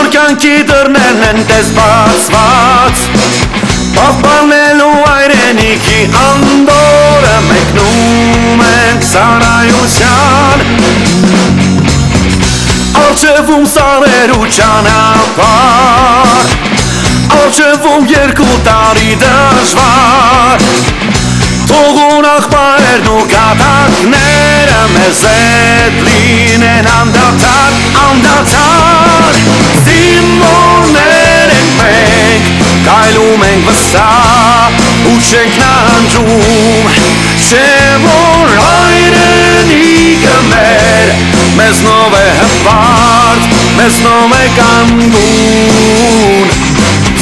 Բոլոր կյանքի դռներն են տես բացված Պահպանելու այրենիքի անդորը մեկնում ենք սարայության Արջևում սարերու ճանապարհ Արջևում 2 տարի դժվար Թողուն աղբայրն ու կատակները մեզ հետ լինեն անդադար, անդադար Զինվորներ ենք մենք, կայլում ենք վստահ ու չենք նանջում Չէ որ այրենիքը մեր, մեզնով է հպարտ, մեզնով է կանգուն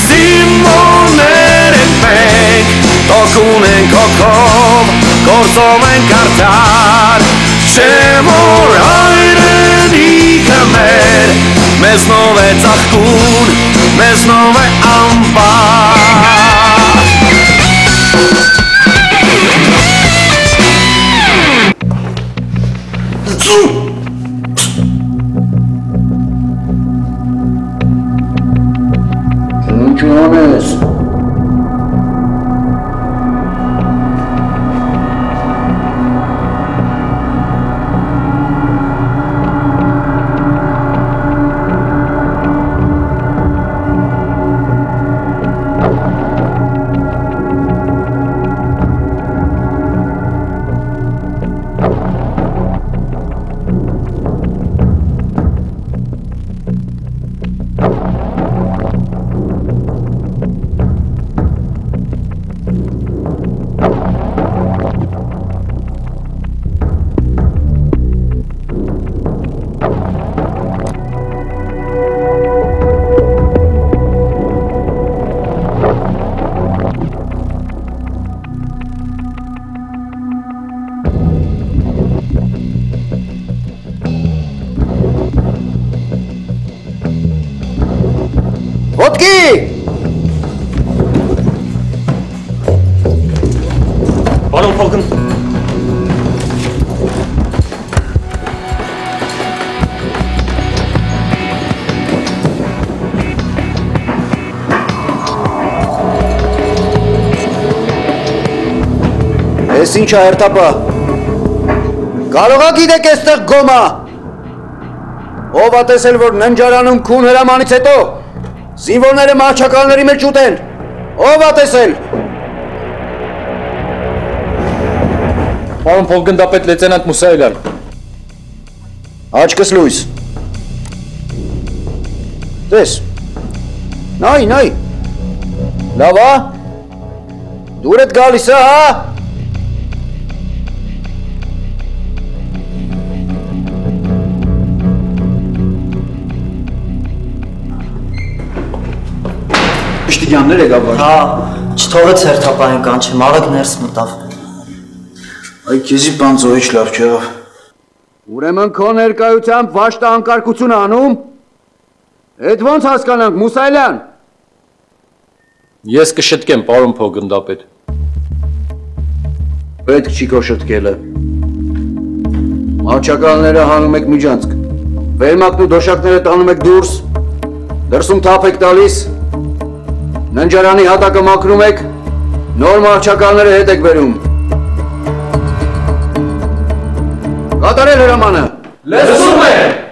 Զինվորներ ենք մենք Տոքուն ենք հոգով, գործով ենք արդար Չէ որ այրենիքը մեր Մեզնով է ծաղկուն, մեզնով է ամբար Ինչ անես Պարոն Փողն Ես ինչ հերթապա Կարողա գիտեք էստեղ գոմա Ով ա տեսել որ ննջարանում քուն հրամանից հետո Զինվորները մահճակալների մեջ ուտեն Ով ա տեսել Պարոն փոխգնդապետ լեյտենանտ Մուսայելյան Աչքս լույս Տես Նայ Լավ ա Դուր էդ գալիս է հա Պշտիգյաններ եկավ Հա, չթողեց հերթապահին կանչեմ, արագ ներս մտավ Այ քեզի պանծոյիչ լավ չեղավ Ուրեմն քո ներկայությամբ վաշտը անկարգություն անում Էդ ոնց հասկանանք Մուսայելյան Ես կշտկեմ պարոն փոխգնդապետ Պետք չի քո շտկելը Մահճակալները հանում եք միջանցք Վերմակն ու դոշակները տանում եք դուրս Դրսում թափ եք տալիս Ննջարանի հատակը մաքրում եք Նոր մահճակալները հետ եք բերում Կատարել հրամանը Լսում եմ